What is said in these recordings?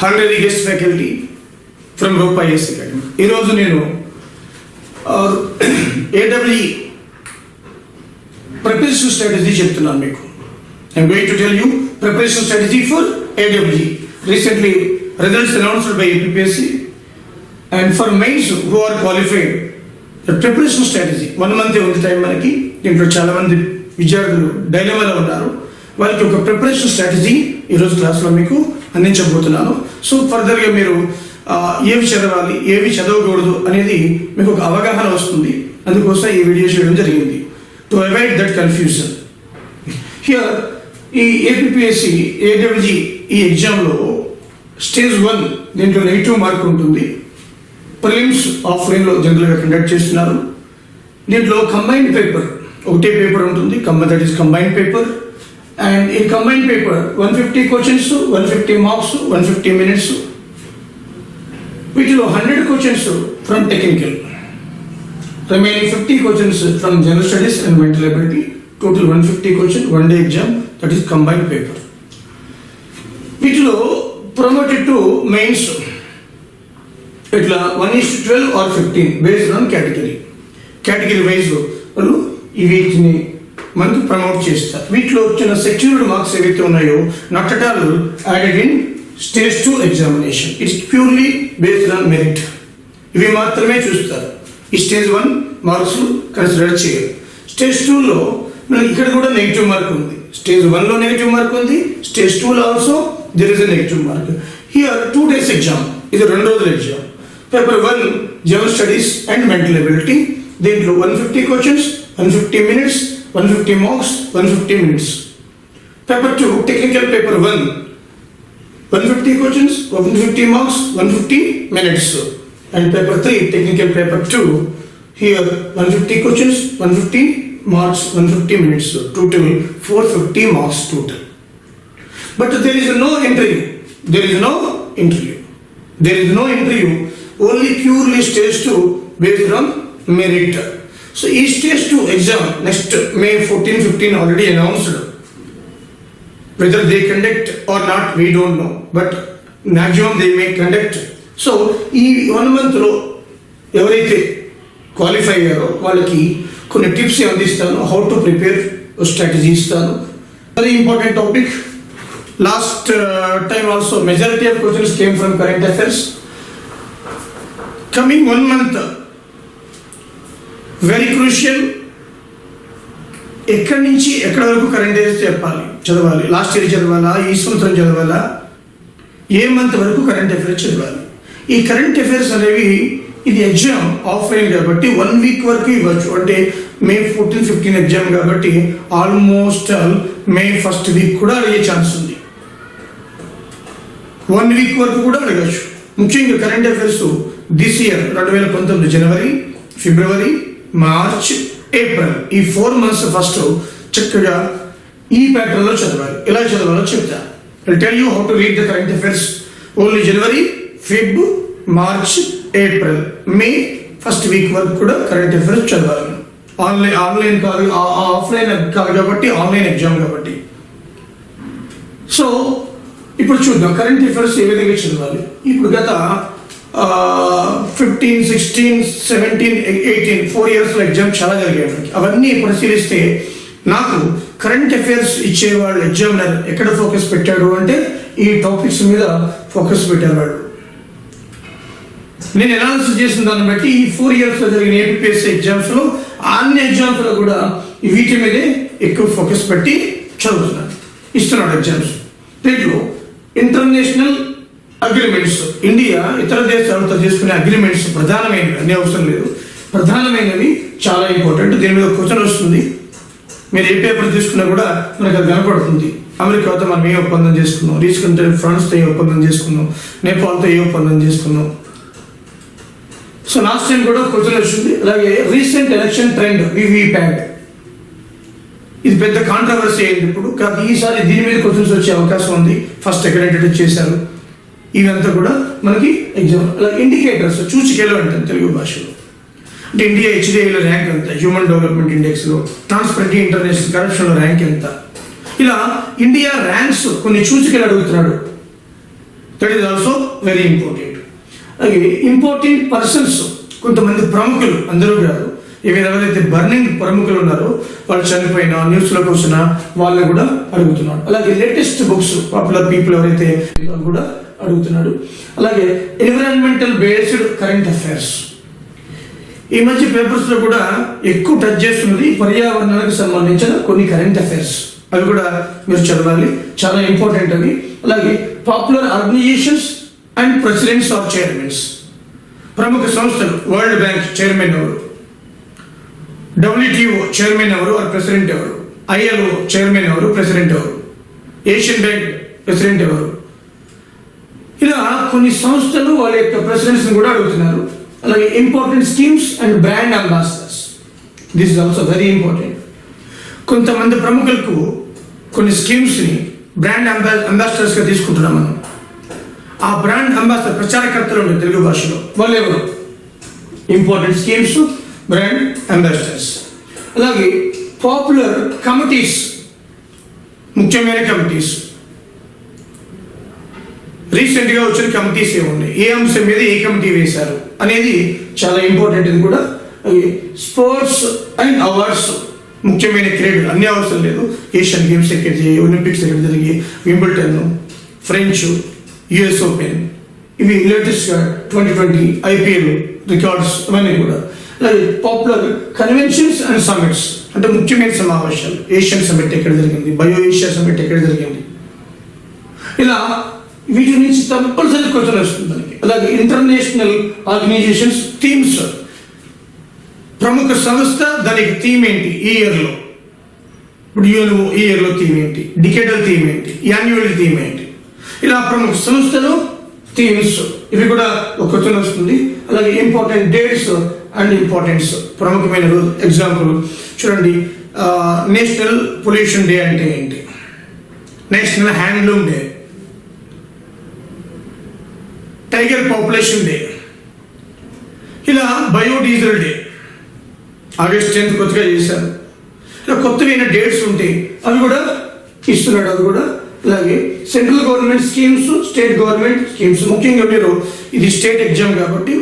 honorary guest faculty from Ropa IAS Academy. ఈరోజు నేను AWE preparation strategy చెప్తున్నాను మీకు. I'm going to tell you preparation strategy for AWE. Recently results announced by APPSC and for mains who are qualified the preparation strategy 1 month ఉంది time మనకి. దీంట్లో చాలా మంది విద్యార్థులు డైలమాలో ఉన్నారు. వాళ్ళకి ఒక ప్రిపరేషన్ స్ట్రాటజీ ఈరోజు క్లాస్లో మీకు అందించబోతున్నాను. సో ఫర్దర్గా మీరు ఏవి చదవాలి ఏవి చదవకూడదు అనేది మీకు ఒక అవగాహన వస్తుంది. అందుకోసం ఈ వీడియో చేయడం జరిగింది to avoid that confusion. Here ఈ ఏపీఎస్సి AWE ఈ ఎగ్జామ్లో స్టేజ్ 1 దీంట్లో నెగిటివ్ మార్క్ ఉంటుంది. ప్రిలిమ్స్ ఆఫ్లైన్లో జనరల్గా కండక్ట్ చేస్తున్నారు. దీంట్లో కంబైన్డ్ పేపర్ ఒకటే పేపర్ ఉంటుంది, that is combined paper. And ఈ combined paper 150 questions, 150 marks, 150 minutes. వీటిలో 100 questions from technical, remaining 50 questions from general studies and mental ability. Total 150 question 1 day exam, that is combined paper. వీటిలో promoted to mains ఇట్లా 1:12 or 15 based on category wise వాళ్ళు వీటిని మనకు promote చేస్తారు. వీటిలో వచ్చిన secured marks ఏవైతే ఉన్నాయో not at all added in stage 2 examination. It's purely based on merit. ఇవి మాత్రమే చూస్తారు. ఈ స్టేజ్ 1 మార్క్స్ కన్సిడర్ చేయరు. స్టేజ్ 2లో మనకి ఇక్కడ కూడా నెగిటివ్ మార్క్ ఉంది. స్టేజ్ 1లో నెగిటివ్ మార్క్ ఉంది, స్టేజ్ 2లో also there is a negative mark. Here 2 days exam, ఇది 2 రోజుల exam. Paper 1 general studies and mental ability. దీంట్లో 150 questions, 150 minutes, 150 marks, 150 minutes. Paper 2 technical paper 1 150 questions, 150 marks, 150 minutes. And paper 3 technical paper 2 here 150 questions, 150 marks, 150 minutes. Total 450 marks total. But there is no interview, only purely stage 2 based on merit. So each stage 2 exam next May 14-15 already announced. Whether they conduct or not we don't know, but maximum they may conduct. So ఈ 1 month లో ఎవరైతే qualify అయ్యారో వాళ్ళకి కొన్ని tips అందిస్తాను. How to prepare strategy ఇస్తాను. Very important topic. Last time also majority of questions came from current affairs. Coming 1 month very crucial. ఎక్కడి నుంచి ఎక్కడి వరకు కరెంట్ అఫైర్స్ చదవాలి, లాస్ట్ ఇయర్ చదవాలా, ఈ సంవత్సరం చదవాలా, ఏ మంత్ వరకు కరెంట్ అఫైర్స్ చదవాలి. ఈ కరెంట్ అఫైర్స్ అనేవి ఇది ఎగ్జామ్ ఆఫ్లైన్ కాబట్టి 1 week వరకు ఇవ్వచ్చు. అంటే May 14-15 ఎగ్జామ్ కాబట్టి ఆల్మోస్ట్ May 1st week కూడా అడిగే ఛాన్స్ ఉంది. 1 week వరకు కూడా అడగచ్చు. ముఖ్యంగా current affairs this year 2019 January, February, March, April ఈ 4 months ఫస్ట్ చక్కగా ఈ ప్యాటర్న్లో చదవాలి. ఎలా చదవాలో చెప్తా. I tell you how to read the current affairs. Only January, Feb, March, April, May 1st week వరకు కూడా కరెంట్ అఫైర్స్ చదవాలి. ఆన్లైన్ కాదు, ఆఫ్లైన్ కాదు కాబట్టి, ఆన్లైన్ ఎగ్జామ్ కాబట్టి. సో ఇప్పుడు చూద్దాం కరెంట్ అఫైర్స్ ఏ విధంగా చదవాలి. ఇప్పుడు గత 15, 16, 17, 18 4 years ఎగ్జామ్ చాలా జరిగాయి. అవన్నీ పరిశీలిస్తే నాకు కరెంట్ అఫైర్స్ ఇచ్చేవాళ్ళు ఎగ్జామినర్ ఎక్కడ ఫోకస్ పెట్టాడు అంటే ఈ టాపిక్స్ మీద ఫోకస్ పెట్టేవాడు. నేను అనాలిసిస్ చేసిన దాన్ని బట్టి ఈ 4 years జరిగిన ఏపీఎస్సీ ఎగ్జామ్స్లో అన్ని ఎగ్జామ్స్లో కూడా వీటి మీదే ఎక్కువ ఫోకస్ పెట్టి చదువుతున్నాడు, ఇస్తున్నాడు ఎగ్జామ్స్. దీంట్లో ఇంటర్నేషనల్ అగ్రిమెంట్స్, ఇండియా ఇతర దేశాలతో చేసుకునే అగ్రిమెంట్స్ ప్రధానమైనవి, అన్ని అవసరం లేదు, ప్రధానమైనవి చాలా ఇంపార్టెంట్. దీని మీద క్వశ్చన్ వస్తుంది. మీరు ఏ పేపర్ తీసుకున్నా కూడా మనకు అది కనపడుతుంది. అమెరికాతో మనం ఏ ఒప్పందం చేసుకున్నాం, రీసెంట్ ఫ్రాన్స్తో ఏ ఒప్పందం చేసుకున్నాం, నేపాల్తో ఏ ఒప్పందం చేసుకున్నాం. సో లాస్ట్ టైం కూడా క్వశ్చన్ వచ్చింది. అలాగే రీసెంట్ ఎలక్షన్ ట్రెండ్ వివిప్యాట్, ఇది పెద్ద కాంట్రవర్సీ అయింది ఇప్పుడు. కాబట్టి ఈసారి దీని మీద క్వశ్చన్స్ వచ్చే అవకాశం ఉంది. ఫస్ట్ ఎక్కడ ఇంట్రడ్యూస్ చేశారు, ఇవంతా కూడా మనకి ఎగ్జామ్. అలాగే ఇండికేటర్స్, సూచికలు అంటారు తెలుగు భాషలో. అంటే ఇండియా HDIలో ర్యాంక్ ఎంత, హ్యూమన్ డెవలప్మెంట్ ఇండెక్స్లో, ట్రాన్స్పరెంట్ ఇంటర్నేషనల్ కరప్షన్లో ర్యాంక్ ఎంత, ఇలా ఇండియా ర్యాంక్స్ కొన్ని సూచికలు అడుగుతున్నాడు. That is also very important. అలాగే ఇంపార్టెంట్ పర్సన్స్, కొంతమంది ప్రముఖులు, అందరూ కాదు, ఎవరైతే బర్నింగ్ ప్రముఖులు ఉన్నారో వాళ్ళు చనిపోయినా న్యూస్లోకి వచ్చినా వాళ్ళని కూడా అడుగుతున్నాడు. అలాగే లేటెస్ట్ బుక్స్, పాపులర్ పీపుల్ ఎవరైతే కూడా అడుగుతున్నాడు. అలాగే ఎన్విరాన్మెంటల్ బేస్డ్ కరెంట్ అఫైర్స్, ఈ మధ్య పేపర్స్లో కూడా ఎక్కువ టచ్ చేస్తున్నది పర్యావరణానికి సంబంధించిన కొన్ని కరెంట్ అఫైర్స్, అవి కూడా మీరు చదవాలి, చాలా ఇంపార్టెంట్ అవి. అలాగే popular organizations and presidents or chairmans, ప్రముఖ సంస్థలు, వరల్డ్ బ్యాంక్ చైర్మన్ ఎవరు, WTO చైర్మన్ ఎవరు ఆర్ ప్రెసిడెంట్ ఎవరు, ILO చైర్మన్ ఎవరు, ప్రెసిడెంట్ ఎవరు, ఏషియన్ బ్యాంక్ ప్రెసిడెంట్ ఎవరు, ఇలా కొన్ని సంస్థలు వాళ్ళ యొక్క ప్రెసిడెంట్స్ కూడా అడుగుతున్నారు. అలాగే important schemes and brand ambassadors, this is also very important. కొంతమంది ప్రముఖులకు కొన్ని స్కీమ్స్ని బ్రాండ్ అంబాసిడర్స్గా తీసుకుంటున్నాం మనం. ఆ బ్రాండ్ అంబాసిడర్ ప్రచారకర్తలు ఉండే తెలుగు భాషలో, వాళ్ళు ఎవరు? Important schemes, brand ambassadors. అలాగే పాపులర్ కమిటీస్, ముఖ్యమైన కమిటీస్, రీసెంట్గా వచ్చిన కమిటీస్ ఏమున్నాయి, ఏ అంశం మీద ఏ కమిటీ వేశారు అనేది చాలా ఇంపార్టెంట్. ఇది కూడా స్పోర్ట్స్ అండ్ అవార్డ్స్, ముఖ్యమైన క్రీడలు, అన్ని అవసరం లేదు, ఏషియన్ గేమ్స్ ఎక్కడ జరిగాయి, ఒలింపిక్స్ ఎక్కడ జరిగాయి, వింబుల్టన్, ఫ్రెంచ్, US ఓపెన్, ఇవి లేటెస్ట్గా 2020 IPL రికార్డ్స్, ఇవన్నీ కూడా. అలాగే పాపులర్ కన్వెన్షన్స్ అండ్ సమిట్స్, అంటే ముఖ్యమైన సమావేశాలు, ఏషియన్ సమిట్ ఎక్కడ జరిగింది, బయో ఏషియా సమిట్ ఎక్కడ జరిగింది, ఇలా వీటి నుంచి తప్పనిసరి క్వశ్చన్ వస్తుంది మనకి. అలాగే ఇంటర్నేషనల్ ఆర్గనైజేషన్స్ థీమ్స్, ప్రముఖ సంస్థ దానికి థీమ్ ఏంటి ఈ ఇయర్లో, ఇప్పుడు UN ఈ ఇయర్లో థీమ్ ఏంటి, డికేడల్ థీమ్ ఏంటి, యాన్యువల్ థీమ్ ఏంటి, ఇలా ప్రముఖ సంస్థలు థీమ్స్, ఇవి కూడా ఒక క్వశ్చన్ వస్తుంది. అలాగే ఇంపార్టెంట్ డేట్స్ అండ్ ఇంపార్టెన్స్, ప్రముఖమైన రోజు. ఎగ్జాంపుల్ చూడండి, నేషనల్ పొల్యూషన్ డే అంటే ఏంటి, national handloom day, tiger population day, ఇలా బయోడీజిల్ డే, August 10th కొత్తగా చేశారు. ఇలా కొత్తగా డేట్స్ ఉంటాయి, అవి కూడా ఇస్తున్నాడు, అది కూడా. అలాగే central government schemes, state government schemes, ముఖ్యంగా మీరు ఇది స్టేట్ ఎగ్జామ్ కాబట్టి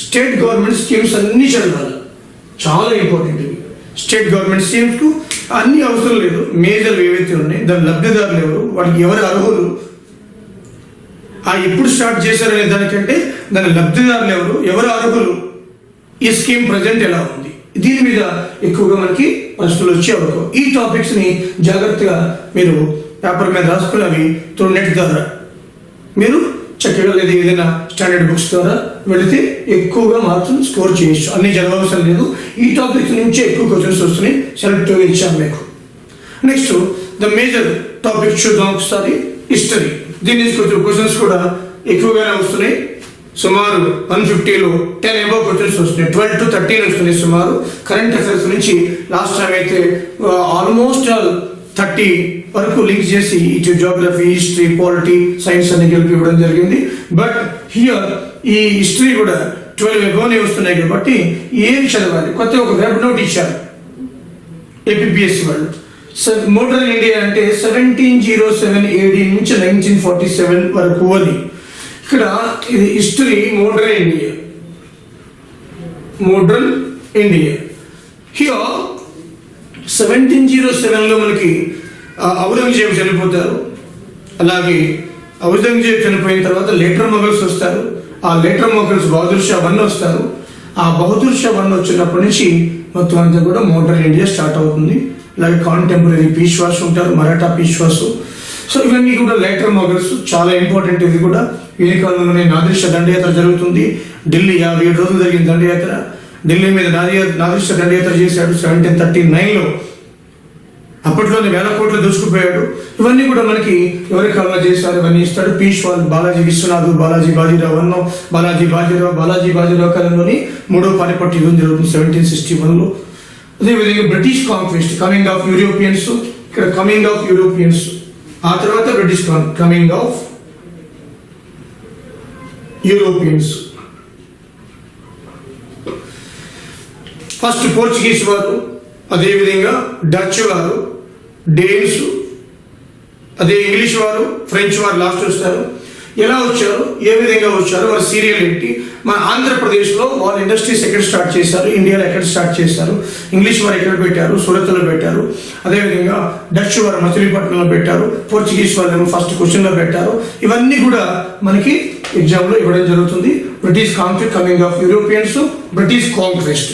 స్టేట్ గవర్నమెంట్ స్కీమ్స్ అన్నీ చదవాలి, చాలా ఇంపార్టెంట్ ఇవి. స్టేట్ గవర్నమెంట్ స్కీమ్స్కు అన్ని అవసరం లేదు, మేజర్ ఏవైతే ఉన్నాయి, దాని లబ్ధిదారులు ఎవరు, వాటికి ఎవరు అర్హులు, ఎప్పుడు స్టార్ట్ చేశారనే దానికంటే దాని లబ్ధిదారులు ఎవరు, ఎవరు అర్హులు, ఈ స్కీమ్ ప్రజెంట్ ఎలా ఉంది, దీని మీద ఎక్కువగా మనకి ప్రశ్నలు వచ్చే అవకాశం. ఈ టాపిక్స్ని జాగ్రత్తగా మీరు పేపర్ మీద రాసుకుని అవి త్రూ నెట్ ద్వారా మీరు చక్కగా, లేదా ఏదైనా స్టాండర్డ్ బుక్స్ ద్వారా వెళితే ఎక్కువగా మార్క్స్ స్కోర్ చేయొచ్చు. అన్ని చదవవసరం లేదు, ఈ టాపిక్స్ నుంచే ఎక్కువ క్వశ్చన్స్ వస్తున్నాయి, సెలెక్టివ్గా ఇచ్చాము మీకు. నెక్స్ట్ ద మేజర్ టాపిక్ చూద్దాం ఒకసారి, హిస్టరీ. దీని నుంచి కొంచెం క్వశ్చన్స్ కూడా ఎక్కువగానే వస్తున్నాయి, సుమారు 150లో 10 అబౌవ్ క్వశ్చన్స్ వస్తున్నాయి, 12 to 13 వస్తున్నాయి సుమారు. కరెంట్ అఫైర్స్ నుంచి లాస్ట్ టైం అయితే ఆల్మోస్ట్ 30 వరకు లింక్ చేసి ఇటు జియోగ్రఫీ, హిస్టరీ, పాలిటీ, సైన్స్ అన్ని కలిపి ఇవ్వడం జరిగింది. బట్ హియర్ ఈ హిస్టరీ కూడా 12 అబౌవ్నే వస్తున్నాయి కాబట్టి ఏం చదవాలి, కొత్త ఒక వెబ్ నోట్ ఇచ్చారు APPSC వాళ్ళు. మోడర్న్ ఇండియా అంటే 1707 AD నుంచి 1947 వరకు అని. ఇక్కడ ఇది history, modern India, modern India. Here 1707లో మనకి ఔరంగజేబు చనిపోతారు. అలాగే ఔరంగజేబు చనిపోయిన తర్వాత లేటర్ మొఘల్స్ వస్తారు. ఆ లేటర్ మొఘల్స్ బహదూర్ షా 1 వస్తారు. ఆ బహదూర్ షా 1 వచ్చినప్పటి నుంచి మొత్తం అంతా కూడా మోడర్న్ ఇండియా స్టార్ట్ అవుతుంది. అలాగే కాంటెంపరీ పీష్వాస్ ఉంటారు, మరాఠా పీష్వాస్. సో ఇవన్నీ కూడా లేటర్ మొఘల్స్, చాలా ఇంపార్టెంట్. ఇది కూడా ఈ కాలంలోనే నాదిర్ షా దండయాత్ర జరుగుతుంది. ఢిల్లీ 57 రోజులు జరిగిన దండయాత్ర. ఢిల్లీ మీద నాదిర్ షా దండయాత్ర చేశాడు 1739లో. అప్పట్లోనే 1000 కోట్లు దోచుకుపోయాడు. ఇవన్నీ కూడా మనకి ఎవరి కాలంలో చేశారు, ఇవన్నీ ఇస్తాడు. పీష్వాల్ బాలాజీ విశ్వనాథ్, బాలాజీ బాజీరావు 1, బాలాజీ బాజీరావు కాలంలోని 3వ పానిపట్ యుద్ధం జరుగుతుంది 1761లో. అదేవిధంగా British conquest, coming of Europeans, ఇక్కడ కమింగ్ ఆఫ్ యూరోపియన్స్, ఆ తర్వాత British coming of Europeans. First Portuguese వారు, అదేవిధంగా డచ్ వారు, డేన్స్, అదే ఇంగ్లీష్ వారు, ఫ్రెంచ్ వారు లాస్ట్ వస్తారు. ఎలా వచ్చారు, ఏ విధంగా వచ్చారు, వారి సీరియల్ ఏంటి, మన ఆంధ్రప్రదేశ్లో వాళ్ళ ఇండస్ట్రీస్ ఎక్కడ స్టార్ట్ చేశారు, ఇండియాలో ఎక్కడ స్టార్ట్ చేశారు, ఇంగ్లీష్ వారు ఎక్కడ పెట్టారు, సూరత్లో పెట్టారు, అదేవిధంగా డచ్ వారు మచిలీపట్నంలో పెట్టారు, పోర్చుగీస్ వాళ్ళు ఫస్ట్ క్వశ్చన్లో పెట్టారు. ఇవన్నీ కూడా మనకి ఎగ్జామ్లో ఇవ్వడం జరుగుతుంది. British conquest, coming of Europeans, British conquest.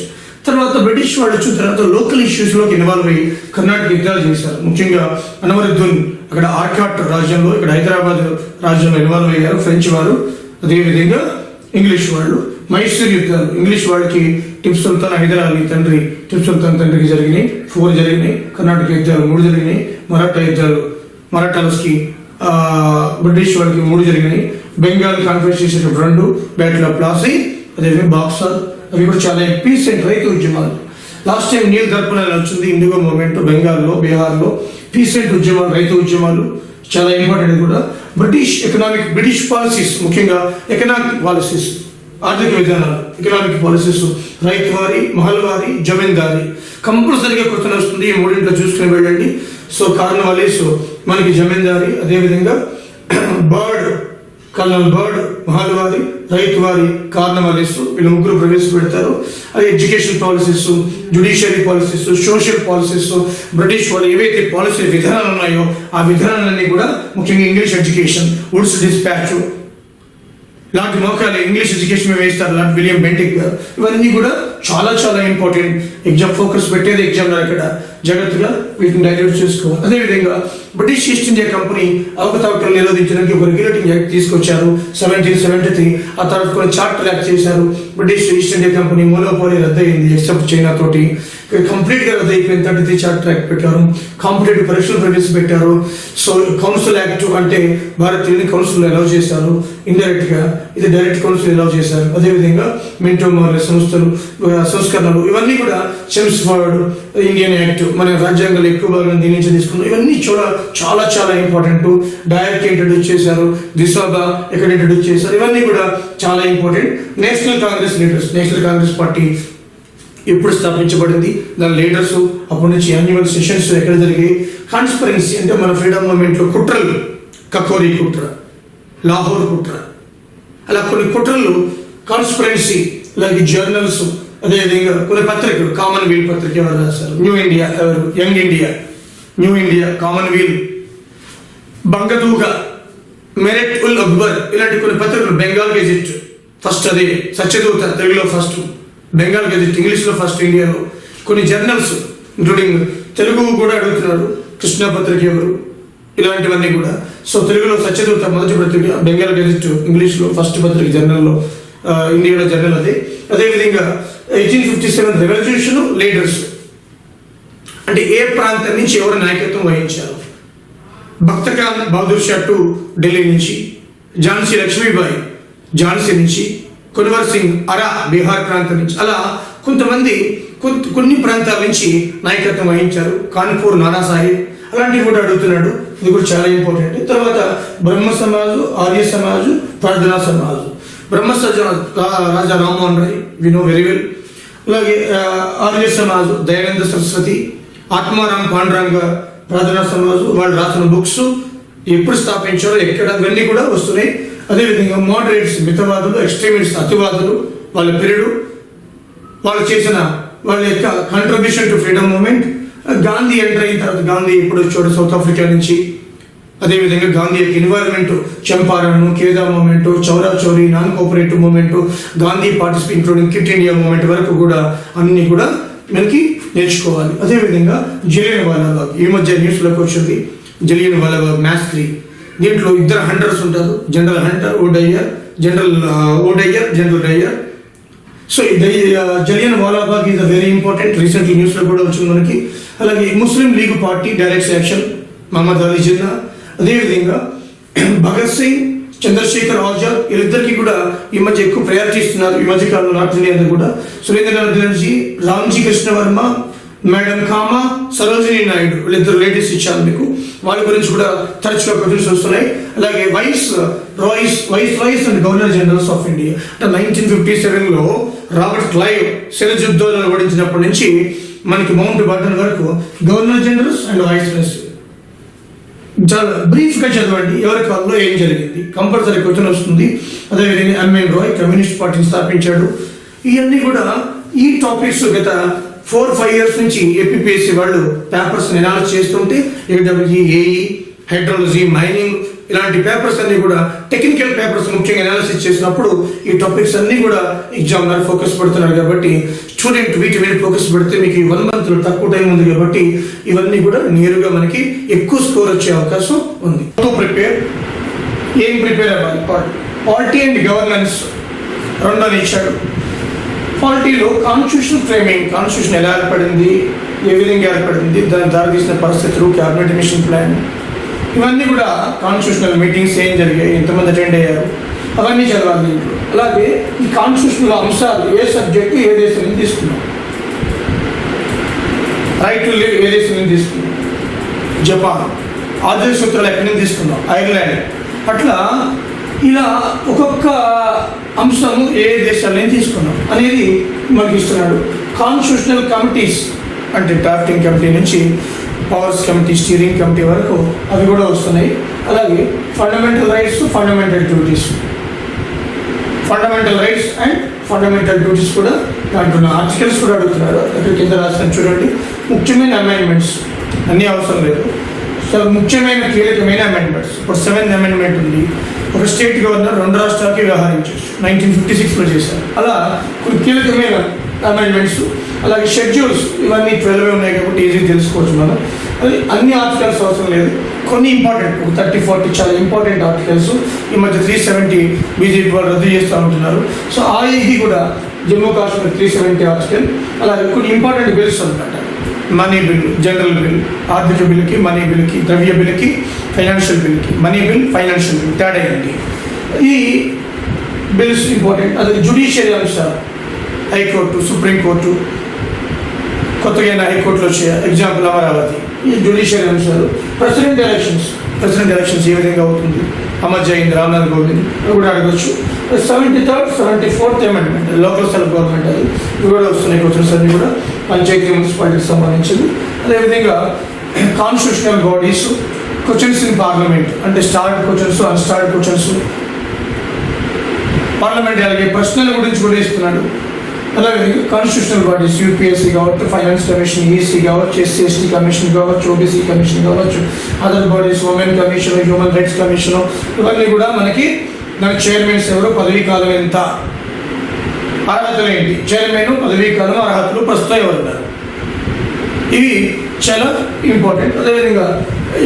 తర్వాత బ్రిటిష్ వాళ్ళు వచ్చిన తర్వాత లోకల్ ఇష్యూస్లోకి ఇన్వాల్వ్ అయ్యి కర్ణాటక యుద్ధాలు చేశారు. ముఖ్యంగా అన్వరుద్దీన్ అక్కడ ఆర్కాట్ రాజ్యంలో, ఇక్కడ హైదరాబాద్ రాజ్యంలో ఇన్వాల్వ్ అయ్యారు ఫ్రెంచ్ వారు. అదేవిధంగా ఇంగ్లీష్ వాళ్ళు. మైసూర్ యుద్ధాలు ఇంగ్లీష్ వాళ్ళకి టిప్పు సుల్తాన్ హైదర్ అలీ తండ్రి, టిప్పు సుల్తాన్ తండ్రికి జరిగినాయి 4 జరిగినాయి. కర్ణాటక యుద్ధాలు 3 జరిగినాయి. మరాఠా యుద్ధాలు మరాఠాలకి బ్రిటిష్ వాళ్ళకి 3 జరిగినాయి. బెంగాల్ కాన్ఫరెన్స్ చేసేటప్పుడు 2, బ్యాటిల్ ఆఫ్ ప్లాసీ, అదేవిధంగా బాక్సర్, అవి కూడా చాలా పీస్ అండ్ రైతు ఉద్యమాలు. లాస్ట్ టైం నీల్ దర్పణ వచ్చింది, ఇండిగో మూవ్మెంట్ బెంగాల్లో, బీహార్లో పీస్ అండ్ ఉద్యమాలు, రైతు ఉద్యమాలు చాలా ఇంపార్టెంట్ కూడా. బ్రిటిష్ పాలసీస్, ముఖ్యంగా ఎకనామిక్ పాలసీస్, ఆర్థిక విధానాలు, ఎకనామిక్ పాలసీస్, రైతు వారి, మహల్వారి, జమీందారీ కంపల్సరీగా క్వశ్చన్ వస్తుంది. ఈ 3 చూసుకుని వెళ్ళండి. సో కార్నవాలీస్ మనకి జమీందారీ, అదేవిధంగా బర్డ్, కల్నల్ బర్డ్, మహల్వారి, రైతు వారి, కార్నవాలీస్, వీళ్ళు 3 ప్రవేశపెడతారు. అది education policies, judiciary policies, social policies, British వాళ్ళు ఏవైతే పాలసీ విధానాలు ఉన్నాయో ఆ విధానాలన్నీ కూడా ముఖ్యంగా ఇంగ్లీష్ ఎడ్యుకేషన్, వుడ్స్ డిస్పాచ్, లాంటి మోకాలి ఇంగ్లీష్ ఎడ్యుకేషన్ మీద వేస్తారు, లాంటి విలియం బెంటిక్ గారు. ఇవన్నీ కూడా చాలా చాలా ఇంపార్టెంట్. ఎగ్జామ్ ఫోకస్ పెట్టేది ఎగ్జామ్ ఇక్కడ జాగ్రత్తగా వీటిని డైల్యూట్ చేసుకోవాలి. అదేవిధంగా బ్రిటిష్ ఈస్ట్ ఇండియా కంపెనీ అవకతవకలు నిరోధించడానికి ఒక రెగ్యులేటింగ్ యాక్ట్ తీసుకొచ్చారు 1773. ఆ తర్వాత కొన్ని చార్టర్ యాక్ట్ చేశారు. British East India company monopoly రద్దయింది ఎక్సెప్ట్ చైనా తోటి. కంప్లీట్గా రద్దు అయిపోయింది. 33 చార్టర్ యాక్ట్ పెట్టారు. కాంపిటేటివ్ పరీక్షలు ప్రవేశపెట్టారు. సో కౌన్సిల్ యాక్ట్ అంటే భారతీయుని కౌన్సిల్ అలౌ చేశారు ఇండైరెక్ట్గా, ఇది డైరెక్ట్ కౌన్సిల్ అలౌ చేశారు. అదేవిధంగా మింటో మార్లే సంస్కరణలు, ఇవన్నీ కూడా చెమ్స్ఫర్డ్ ఇండియన్ యాక్ట్, మన రాజ్యాంగంలో ఎక్కువ భాగం దీని నుంచి తీసుకున్నాం. ఇవన్నీ చాలా చాలా ఇంపార్టెంట్. డైరెక్ట్ ఇంట్రడ్యూస్ చేశారు, దిశోబా ఎక్కడ ఇంట్రడ్యూస్ చేశారు, ఇవన్నీ కూడా చాలా important. National Congress leaders, national Congress party ఎప్పుడు స్థాపించబడింది, దాని లీడర్స్, అప్పటి నుంచి యాన్యువల్ సెషన్స్ ఎక్కడ జరిగాయి, కాన్స్పరెన్సీ అంటే మన ఫ్రీడమ్ మూవ్మెంట్లో కుట్రలు, కకోరీ కుట్ర, లాహోర్ కుట్ర, అలా కొన్ని కుట్రలు, కాన్స్పరెన్సీ, అలాగే జర్నల్స్, అదేవిధంగా కొన్ని పత్రికలు, కామన్వెల్త్ పత్రిక ఎవరు రాశారు, న్యూ ఇండియా ఎవరు, young India, new India, Commonwealth, బంగతూగ, మెరిట్ ఉల్ అక్బర్, ఇలాంటి కొన్ని పత్రికలు. బెంగాల్ గెజిట్ ఫస్ట్, అదే సత్యదూత తెలుగులో ఫస్ట్, బెంగాల్ గెజిట్ ఇంగ్లీష్లో ఫస్ట్ ఇండియాలో. కొన్ని జర్నల్స్ ఇంక్లూడింగ్ తెలుగు కూడా అడుగుతున్నారు, కృష్ణా పత్రిక ఎవరు, ఇలాంటివన్నీ కూడా. సో తెలుగులో సత్యదూత మొదటి పత్రిక, బెంగాల్ గెజిట్ ఇంగ్లీష్లో ఫస్ట్ పత్రిక జర్నల్లో, ఇండియాలో జర్నల్ అది. అదేవిధంగా 1857 రెవల్యూషన్ లీడర్స్ అంటే ఏ ప్రాంతం నుంచి ఎవరు నాయకత్వం వహించారు. భక్తఖాన్ బహదూర్ షా టు ఢిల్లీ నుంచి, ఝాన్సీ లక్ష్మీబాయి ఝాన్సీ నుంచి, కున్వర్ సింగ్ అరా బీహార్ ప్రాంతం నుంచి, అలా కొంతమంది కొన్ని ప్రాంతాల నుంచి నాయకత్వం వహించారు. కాన్పూర్ నానాసాహెబ్, అలాంటివి కూడా అడుగుతున్నాడు. ఇది కూడా చాలా ఇంపార్టెంట్. తర్వాత బ్రహ్మ సమాజు, Arya Samaj, Prarthana Samaj. Brahmo Samaj Raja Rammohan Roy, we know very well. అలాగే ఆర్య సమాజు దయానంద సరస్వతి, ఆత్మారాం పాండురంగ, ప్రార్థనా సమాజు, వాళ్ళు రాసిన బుక్స్, ఎప్పుడు స్థాపించారో ఎక్కడ, ఇవన్నీ కూడా వస్తున్నాయి. అదేవిధంగా మోడరేట్స్, మితవాదులు, ఎక్స్ట్రీమిస్ట్స్, అతివాదులు, వాళ్ళ పీరియడ్, వాళ్ళు చేసిన వాళ్ళ యొక్క contribution to freedom movement. Gandhi enter అయిన తర్వాత, గాంధీ ఇప్పుడు వచ్చాడు సౌత్ ఆఫ్రికా నుంచి. అదేవిధంగా గాంధీ యొక్క environment, Champaran, Kheda movement, Chaura Chauri, non cooperative movement, Gandhi participate including quit India movement వరకు కూడా అన్ని కూడా మనకి నేర్చుకోవాలి. అదేవిధంగా జలియన్ వాలాబాగ్, ఈ మధ్య న్యూస్లోకి వచ్చింది జలియన్ వాలాబాగ్ మ్యాస్క్రీ. దీంట్లో 2 హంటర్స్ ఉంటారు, general Hunter, general Dyer. So Jallian Walabagh is a very important, recently న్యూస్లో కూడా వచ్చింది మనకి. అలాగే Muslim League party direct action, Mohammed Ali Jinnah. అదేవిధంగా భగత్ సింగ్, చంద్రశేఖర్ ఆజాద్, వీళ్ళిద్దరికీ కూడా ఈ మధ్య ఎక్కువ ప్రయారిటీ ఇస్తున్నారు ఈ మధ్య కాలంలో నార్త్ ఇండియా అందరూ కూడా. సురేంద్రనాథ్ బెనర్జీ, రామ్జీ కృష్ణ వర్మ, మేడం కామా, సరోజినీ నాయుడు, వీళ్ళిద్దరు లేడీస్ ఇచ్చారు మీకు. వాళ్ళ గురించి కూడా తరచుగా క్వశ్చన్స్ వస్తున్నాయి. అలాగే viceroys and governor generals of India. అంటే 1957లో రాబర్ట్ క్లైవ్ సిరజుద్దౌలాను ఓడించినప్పటి నుంచి మనకి మౌంట్ బాటన్ వరకు governor generals and viceroys. చాలా బ్రీఫ్గా చదవండి, ఎవరి కాలంలో ఏం జరిగింది, కంపల్సరీ క్వశ్చన్ వస్తుంది. అదేవిధంగా ఎంఎన్ రాయ్ కమ్యూనిస్ట్ పార్టీని స్థాపించాడు. ఇవన్నీ కూడా ఈ టాపిక్స్ గత 4-5 ఇయర్స్ నుంచి ఏపీపీఎస్సీ వాళ్ళు పేపర్స్ ఎనాలిసిస్ చేస్తుంటే ఏడబ్ల్యూజీ, ఏఈ, హైడ్రాలజీ, మైనింగ్ ఇలాంటి పేపర్స్ అన్ని కూడా టెక్నికల్ పేపర్స్ ముఖ్యంగా అనాలిసిస్ చేసినప్పుడు ఈ టాపిక్స్ అన్ని కూడా ఎగ్జామినర్ ఫోకస్ పెడుతున్నారు. కాబట్టి స్టూడెంట్ వీటి మీద ఫోకస్ పెడితే మీకు 1 month తక్కువ టైం ఉంది కాబట్టి ఇవన్నీ కూడా నేరుగా మనకి ఎక్కువ స్కోర్ వచ్చే అవకాశం ఉంది. ప్రిపేర్ ఏం ప్రిపేర్ అవ్వాలి? పాలిటీ అండ్ గవర్నెన్స్ రెండోని ఇచ్చాడు. పాలిటీలో కాన్స్టిట్యూషన్ ఫ్రేమింగ్, కాన్స్టిట్యూషన్ ఎలా ఏర్పడింది, ఏ విధంగా ఏర్పడింది, దాని దారితీసిన పరిస్థితులు, క్యాబినెట్ మిషన్ ప్లాన్, ఇవన్నీ కూడా కాన్స్టిట్యూషనల్ మీటింగ్స్ ఏం జరిగాయి, ఎంతమంది అటెండ్ అయ్యారు, అవన్నీ చదవాలి దీంట్లో. అలాగే ఈ కాన్స్టిట్యూషనల్ అంశాలు ఏ సబ్జెక్టు ఏ దేశం నుంచి తీసుకున్నాం, రైట్ టు లివ్ ఏ దేశం నుంచి తీసుకున్నాం, జపాన్, ఆర్థిక సూత్రాలు ఎక్కడి నుంచి తీసుకున్నాం, ఐర్లాండ్, అట్లా ఇలా ఒక్కొక్క అంశము ఏ దేశాల నుంచి తీసుకున్నాం అనేది మనకి ఇస్తున్నాడు. కాన్స్టిట్యూషనల్ కమిటీస్ అంటే డ్రాఫ్టింగ్ కమిటీ నుంచి పవర్స్ కమిటీ, స్టీరింగ్ కమిటీ వరకు అవి కూడా వస్తున్నాయి. అలాగే fundamental rights, fundamental duties, fundamental rights and fundamental duties కూడా దాంట్లో ఆర్టికల్స్ కూడా అడుగుతున్నారు. అక్కడ కింద రాసిన చూడండి, ముఖ్యమైన అమెండ్మెంట్స్ అన్నీ అవసరం లేదు, చాలా ముఖ్యమైన కీలకమైన అమెండ్మెంట్స్. ఇప్పుడు 7th అమెండ్మెంట్ ఉంది. ఒక స్టేట్ గవర్నర్ 2 రాష్ట్రాలకి వ్యవహరించవచ్చు, 1956లో చేశారు. అలా కొన్ని కీలకమైన అమెండ్మెంట్స్. అలాగే షెడ్యూల్స్ ఇవన్నీ 12 ఉన్నాయి కాబట్టి ఈజీ తెలుసుకోవచ్చు మనం. అది అన్ని ఆర్టికల్స్ అవసరం లేదు, కొన్ని ఇంపార్టెంట్, 30-40 చాలా ఇంపార్టెంట్ ఆర్టికల్స్ ఈ మధ్య 370 బీజేపీ వాళ్ళు రద్దు చేస్తూ ఉంటున్నారు. సో ఇది కూడా జమ్మూ కాశ్మీర్ 370 ఆర్టికల్. అలాగే కొన్ని ఇంపార్టెంట్ బిల్స్ అనమాట, మనీ బిల్, జనరల్ బిల్, ఆర్థిక బిల్కి, మనీ బిల్కి, ద్రవ్య బిల్కి, ఫైనాన్షియల్ బిల్కి, మనీ బిల్, ఫైనాన్షియల్ బిల్ తేడా ఏంటి, ఈ బిల్స్ ఇంపార్టెంట్. అలాగే జ్యుడిషియరీ అంశాలు, హైకోర్టు, సుప్రీంకోర్టు, కొత్తగా హైకోర్టులో వచ్చే ఎగ్జాంపుల్ అమరావతి, ఈ జ్యుడిషియరీ అంశాలు. ప్రెసిడెంట్ ఎలక్షన్స్ ఏ విధంగా అవుతుంది, అమర్ జైన్, రామ్నాథ్ కోవింద్ కూడా అడగచ్చు. 73rd, 74th amendment local self government, అది ఇవి కూడా వస్తున్నాయి క్వశ్చన్స్ అన్ని కూడా పంచాయతీ మున్సిపాలిటీకి సంబంధించింది. అదేవిధంగా constitutional bodies, questions in parliament అంటే starred questions, unstarred questions, parliament అలాగే ప్రశ్నల గురించి కూడా ఇస్తున్నాడు. అలాగే కాన్స్టిట్యూషనల్ బాడీస్, యూపీఎస్సీ కావచ్చు, ఫైనాన్స్ కమిషన్, ఈసీ కావచ్చు, ఎస్సీ ఎస్టీ కమిషన్ కావచ్చు, ఓబీసీ కమిషన్ కావచ్చు, other bodies, women commission, human rights commission, ఇవన్నీ కూడా మనకి దాని చైర్మన్స్ ఎవరు, పదవీ కాలం ఎంత, అర్హతలు ఏంటి, చైర్మన్, పదవీ కాలం, అర్హతలు, ప్రస్తుతం ఎవరు ఉన్నారు, ఇవి చాలా ఇంపార్టెంట్. అదేవిధంగా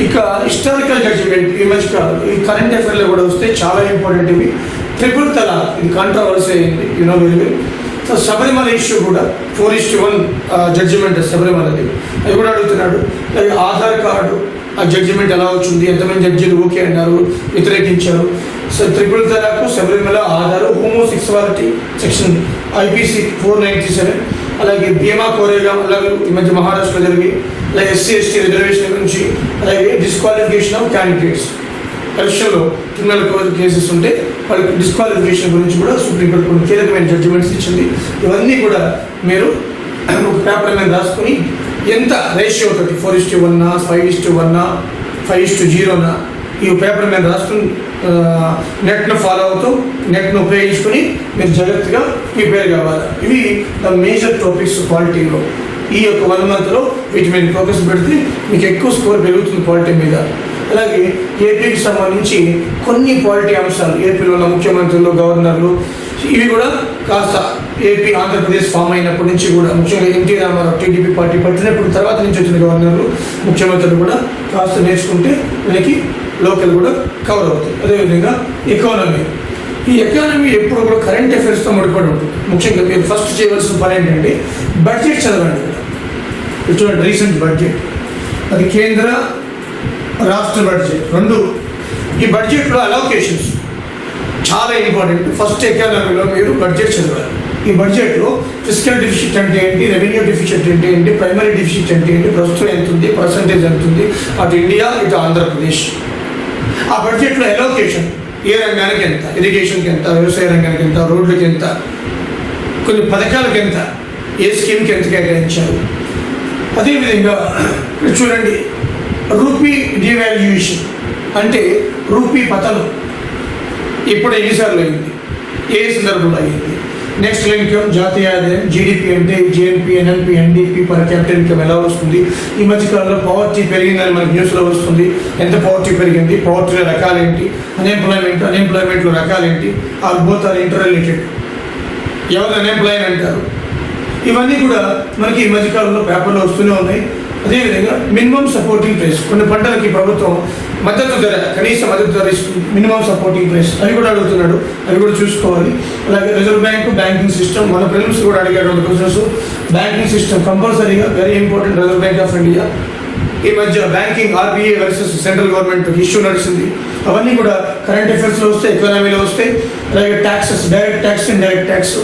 ఇక హిస్టారికల్ జడ్జిమెంట్, ఈ మధ్యకాలం ఈ కరెంట్ అఫైర్లో కూడా వస్తే చాలా ఇంపార్టెంట్. ఇవి ట్రిపుల్ తలాక్, ఇది కాంట్రవర్సీ అయింది, very very. So Sabarimala issue కూడా 4:1 జడ్జిమెంట్ శబరిమలది, అది కూడా అడుగుతున్నాడు. ఆధార్ కార్డు ఆ జడ్జిమెంట్ ఎలా వచ్చింది, ఎంతమంది జడ్జీలు ఓకే అన్నారు, వ్యతిరేకించారు. So triple talaq, Sabarimala, Aadhaar, homosexuality section IPC 497, అలాగే భీమా కోరేగా, అలాగే ఈ మధ్య మహారాష్ట్రలో జరిగి, అలాగే ఎస్సీ ఎస్టీ రిజర్వేషన్ గురించి, అలాగే డిస్క్వాలిఫికేషన్ ఆఫ్ క్యాండిడేట్స్, ఎలక్షన్లో క్రిమినల్ కేసెస్ ఉంటే వాళ్ళకి డిస్క్వాలిఫికేషన్ గురించి కూడా సుప్రీంకోర్టు కొన్ని కీలకమైన జడ్జిమెంట్స్ ఇచ్చింది. ఇవన్నీ కూడా మీరు ఒక పేపర్ మీద రాసుకొని ఎంత రేషియో అవుతుంది, 4:1, 5:1, 5:0 ఈ పేపర్ మీద రాసుకుని నెట్ను ఫాలో అవుతూ నెట్ను ఉపయోగించుకొని మీరు జాగ్రత్తగా ప్రిపేర్ కావాలి. ఇవి ద మేజర్ టాపిక్స్ పాలిటీలో. ఈ యొక్క 1 monthలో వీటి మీద ఫోకస్ పెడితే మీకు ఎక్కువ స్కోర్ పెరుగుతుంది పాలిటీ మీద. అలాగే ఏపీకి సంబంధించి కొన్ని పాలిటీ అంశాలు, ఏపీలో ఉన్న ముఖ్యమంత్రులు, గవర్నర్లు, ఇవి కూడా కాస్త ఏపీ ఆంధ్రప్రదేశ్ ఫామ్ అయినప్పటి నుంచి కూడా ముఖ్యంగా ఎన్టీ రామారావు టీడీపీ పార్టీ పట్టినప్పుడు తర్వాత నుంచి వచ్చిన గవర్నర్లు, ముఖ్యమంత్రులు కూడా కాస్త నేర్చుకుంటే మనకి లోకల్ కూడా కవర్ అవుతుంది. అదేవిధంగా ఎకానమీ, ఈ ఎకానమీ ఎప్పుడు కూడా కరెంట్ అఫైర్స్తో ముడిపడి ఉంటుంది. ముఖ్యంగా మీరు ఫస్ట్ చేయవలసిన పని ఏంటంటే బడ్జెట్ చదవండి. చూడండి, రీసెంట్ బడ్జెట్, అది కేంద్ర రాష్ట్ర బడ్జెట్ రెండు. ఈ బడ్జెట్లో అలోకేషన్స్ చాలా ఇంపార్టెంట్. ఫస్ట్ ఎకానమీలో మీరు బడ్జెట్ చదవాలి. ఈ బడ్జెట్లో ఫిస్కల్ డెఫిసిట్ అంటే ఏంటి, రెవెన్యూ డెఫిసిట్ అంటే ఏంటి, ప్రైమరీ డెఫిసిట్ అంటే ఏంటి, ప్రస్తుతం ఎంత ఉంది, పర్సంటేజ్ ఎంత ఉంది, అటు ఇండియా ఇటు ఆంధ్రప్రదేశ్. ఆ బడ్జెట్లో అలోకేషన్ ఏ రంగానికి ఎంత, ఇరిగేషన్కి ఎంత, వ్యవసాయ రంగానికి ఎంత, రోడ్లకి ఎంత, కొన్ని పథకాలకి ఎంత, ఏ స్కీమ్కి ఎంత కేటాయించారు. అదేవిధంగా చూడండి, రూపీ డివాల్యుయేషన్ అంటే రూపీ పతనం ఇప్పుడు ఎన్నిసార్లు అయింది, ఏ సందర్భంలో అయింది. నెక్స్ట్ ఇన్కమ్, జాతీయ ఆదాయం, జీడిపి అంటే GNP, NNP, NDP, per capital income ఎలా వస్తుంది. ఈ మధ్యకాలంలో పవర్టీ పెరిగిందని మనకి న్యూస్లో వస్తుంది. ఎంత పవర్టీ పెరిగింది, పవర్టీలో రకాలేంటి, అన్ఎంప్లాయ్మెంట్లో రకాలేంటి, బోత్ ఆర్ ఇంటర్ రిలేటెడ్. ఎవరు అన్ఎంప్లాయ్ అంటారు, ఇవన్నీ కూడా మనకి ఈ మధ్యకాలంలో పేపర్లో వస్తూనే ఉన్నాయి. అదేవిధంగా మినిమం సపోర్టింగ్ ప్రైస్, కొన్ని పంటలకి ప్రభుత్వం మద్దతు ధర, కనీస మద్దతు ధర ఇస్తుంది, మినిమం సపోర్టింగ్ ప్రైస్ అవి కూడా అడుగుతున్నాడు, అవి కూడా చూసుకోవాలి. అలాగే రిజర్వ్ బ్యాంక్, బ్యాంకింగ్ సిస్టమ్, మన ప్రిలిమ్స్ కూడా అడిగాడు క్వశ్చన్స్. బ్యాంకింగ్ సిస్టమ్ కంపల్సరీగా very important. Reserve bank of India ఈ మధ్య banking RBI versus central government issue నడిచింది. అవన్నీ కూడా కరెంట్ అఫైర్స్లో వస్తాయి, ఎకానమీలో వస్తాయి. అలాగే taxes, direct tax, indirect tax,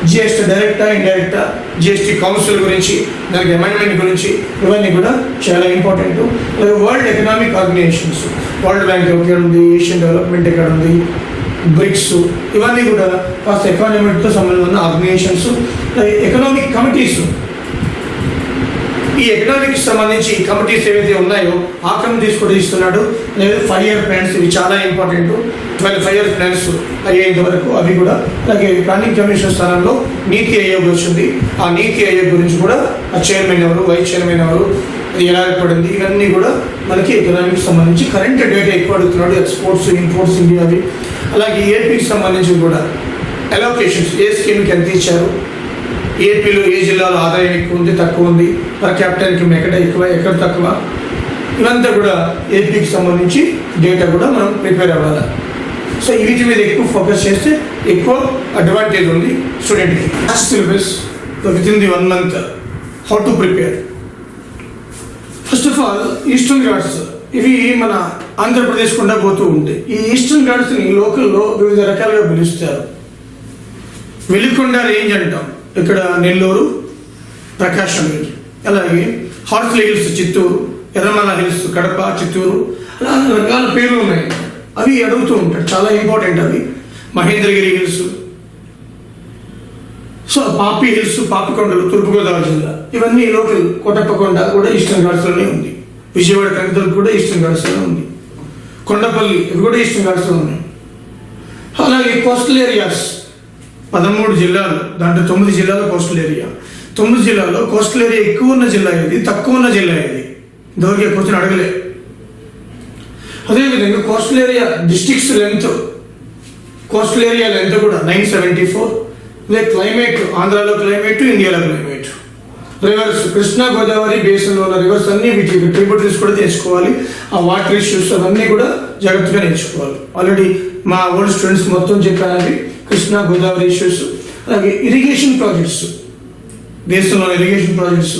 GST డైరెక్టా ఇండైరెక్టా, జిఎస్టీ కౌన్సిల్ గురించి, దానికి అమెండ్మెంట్ గురించి, ఇవన్నీ కూడా చాలా important. World economic organisations, world bank ఎక్కడ ఉంది, ఏషియన్ డెవలప్మెంట్ ఎక్కడ ఉంది, బ్రిక్స్, ఇవన్నీ కూడా కాస్త ఎకానమీతో సంబంధం ఉన్న ఆర్గనైజేషన్స్. ఎకనామిక్ కమిటీస్, ఈ ఎకనామిక్స్ సంబంధించి కమిటీస్ ఏవైతే ఉన్నాయో ఆ కమిటీస్ కూడా ఇస్తున్నాడు. లేదా 5 year ప్లాన్స్, ఇవి చాలా ఇంపార్టెంట్. 5 year ప్లాన్స్ అయ్యేంత వరకు అవి కూడా. అలాగే ప్లానింగ్ కమిషన్ స్థానంలో నీతి ఆయోగ్ వచ్చింది. ఆ నీతి ఆయోగ్ గురించి కూడా ఆ చైర్మన్ ఎవరు, వైస్ చైర్మన్ ఎవరు, అది ఎలా ఏర్పడింది, ఇవన్నీ కూడా మనకి ఎకనామిక్స్ సంబంధించి కరెంట్ డేటా ఎక్కువ అడుగుతున్నాడు. ఎక్స్పోర్ట్స్, ఇంపోర్ట్స్, ఇండియా అవి. అలాగే ఏపీకి సంబంధించి కూడా అలోకేషన్స్, ఏ స్కీమ్కి ఎంత ఇచ్చారు, ఏపీలో ఏ జిల్లాలో ఆదాయం ఎక్కువ ఉంది, తక్కువ ఉంది, పర్ క్యాపిటల్ ఇన్కమ్ ఎక్కడ ఎక్కువ, ఎక్కడ తక్కువ, ఇవంతా కూడా ఏపీకి సంబంధించి డేటా కూడా మనం ప్రిపేర్ అవ్వాలి. సో వీటి మీద ఎక్కువ ఫోకస్ చేస్తే ఎక్కువ అడ్వాంటేజ్ ఉంది స్టూడెంట్కి. Syllabus with in the 1 month how to prepare. First of all eastern Ghats, ఇవి మన ఆంధ్రప్రదేశ్ గుండా పోతూ ఉంటాయి. ఈ ఈస్టర్న్ ఘాట్స్ని లోకల్లో వివిధ రకాలుగా పిలుస్తారు. వెలికొండ రేంజ్ అంటాం, ఇక్కడ నెల్లూరు, ప్రకాశం రేంజ్. అలాగే Horsley hills Chittoor, Erramala hills Kadapa, Chittoor, అలా రకాల పేర్లు ఉన్నాయి. అవి అడుగుతూ ఉంటాడు, చాలా ఇంపార్టెంట్ అవి. మహేంద్రగిరి హిల్స్, సో పాపి హిల్స్, పాపికొండలు, తూర్పుగోదావరి జిల్లా, ఇవన్నీ లోకల్. కోటప్పకొండ కూడా ఈస్టర్న్ ఘాట్స్లోనే ఉంది. విజయవాడ కనకదుర్గ కూడా ఈస్టర్న్ ఘాట్స్లోనే ఉంది. కొండపల్లి, ఇవి కూడా ఈస్టర్న్ ఘాట్స్లో ఉన్నాయి. అలాగే కోస్టల్ ఏరియాస్ 13 జిల్లాలు, దాంట్లో 9 జిల్లాలు కోస్టల్ ఏరియా. 9 జిల్లాల్లో కోస్టల్ ఏరియా ఎక్కువ ఉన్న జిల్లా ఏది, తక్కువ ఉన్న జిల్లా ఏది, ఇంతవరకు క్వశ్చన్ అడగలే. అదేవిధంగా coastal area districts length, coastal area length కూడా 974. ఇదే క్లైమేట్, ఆంధ్రాలో క్లైమేట్, ఇండియాలో క్లైమేట్. రివర్స్, కృష్ణా గోదావరి బేసిన్లో ఉన్న రివర్స్ అన్నీ, వీటికి ట్రిబ్యూటరీస్ కూడా తెచ్చుకోవాలి. ఆ వాటర్ ఇష్యూస్ అవన్నీ కూడా జాగ్రత్తగా నేర్చుకోవాలి. ఆల్రెడీ మా ఓల్డ్ స్టూడెంట్స్ మొత్తం చెప్పాను, కృష్ణా గోదావరి ఇష్యూస్. అలాగే ఇరిగేషన్ ప్రాజెక్ట్స్, దేశంలో irrigation projects.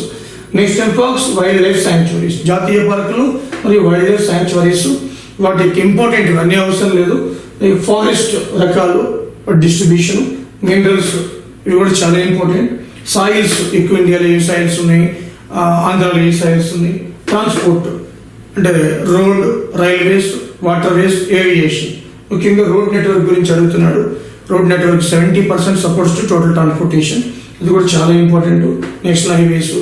Next parks, wild life sanctuaries, జాతీయ పార్కులు మరియు వైల్డ్ లైఫ్ శాంక్చురీస్, వాటికి ఇంపార్టెంట్, ఇవన్నీ అవసరం లేదు. ఫారెస్ట్ రకాలు, డిస్ట్రిబ్యూషన్, మినరల్స్, ఇవి కూడా చాలా ఇంపార్టెంట్. సాయిల్స్, ఎక్కువ ఇండియాలో ఏ సాయిల్స్ ఉన్నాయి, ఆంధ్రాలో ఏ సాయిల్స్ ఉన్నాయి. ట్రాన్స్పోర్ట్ అంటే road, railways, water ways, aviation. ముఖ్యంగా రోడ్ నెట్వర్క్ గురించి అడుగుతున్నాడు. Road network 70% supports to total transportation, ఇది కూడా చాలా ఇంపార్టెంట్. నేషనల్ హైవేస్,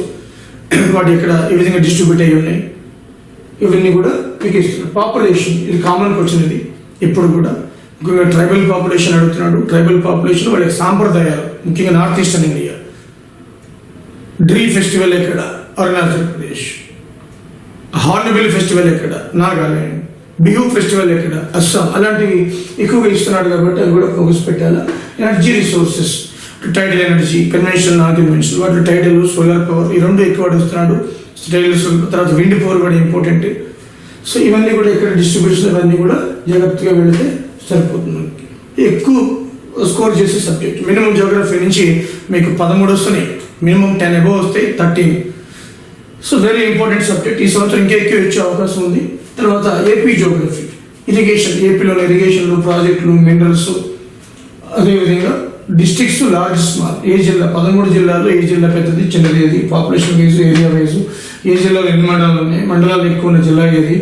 వాటి ఇక్కడ ఈ విధంగా డిస్ట్రిబ్యూట్ అయ్యి ఉన్నాయి, ఇవన్నీ కూడా మీకు ఇస్తున్నారు. పాపులేషన్, ఇది కామన్కి వచ్చినది ఇప్పుడు కూడా. ముఖ్యంగా ట్రైబల్ పాపులేషన్ అడుగుతున్నాడు. ట్రైబల్ పాపులేషన్ వాళ్ళ సాంప్రదాయాలు, ముఖ్యంగా నార్త్ ఈస్టర్న్ ఇండియా. డ్రీ ఫెస్టివల్ ఎక్కడ, అరుణాచల్ ప్రదేశ్. హార్న్బిల్ ఫెస్టివల్ ఎక్కడ, నాగాలాండ్. బిహూ ఫెస్టివల్ ఎక్కడ, అస్సాం. అలాంటివి ఎక్కువగా ఇస్తున్నాడు కాబట్టి అవి కూడా ఫోకస్ పెట్టాలి. Energy resources, టైడల్ energy, conventional, non conventional, వాటి టైడల్, సోలార్ పవర్, ఈ రెండు ఎక్కువ అడుగుతున్నాడు. టైడల్, తర్వాత విండ్ పవర్ కూడా ఇంపార్టెంట్. సో ఇవన్నీ కూడా ఇక్కడ డిస్ట్రిబ్యూషన్, ఇవన్నీ కూడా జాగ్రత్తగా వెళితే సరిపోతుంది. ఎక్కువ స్కోర్ చేసే సబ్జెక్ట్. మినిమం జియోగ్రఫీ నుంచి మీకు 13 వస్తున్నాయి, మినిమం 10 అబోవ్ వస్తాయి, 13. So very important subject. ఈ సంవత్సరం ఇంకా ఎక్కువ వచ్చే అవకాశం ఉంది. తర్వాత ఏపీ జియోగ్రఫీ, ఇరిగేషన్, ఏపీలోని ఇరిగేషన్లు, ప్రాజెక్టులు, మినరల్స్. అదేవిధంగా డిస్ట్రిక్ట్స్, లార్జ్, స్మాల్, ఏ జిల్లా, 13 జిల్లాల్లో ఏ జిల్లా పెద్దది, చిన్నది ఏది, పాపులేషన్ వైజ్, ఏరియా వైజ్, ఏ జిల్లాలో ఎన్ని మండలాలు ఉన్నాయి, మండలాలు ఎక్కువ ఉన్న జిల్లా ఏది,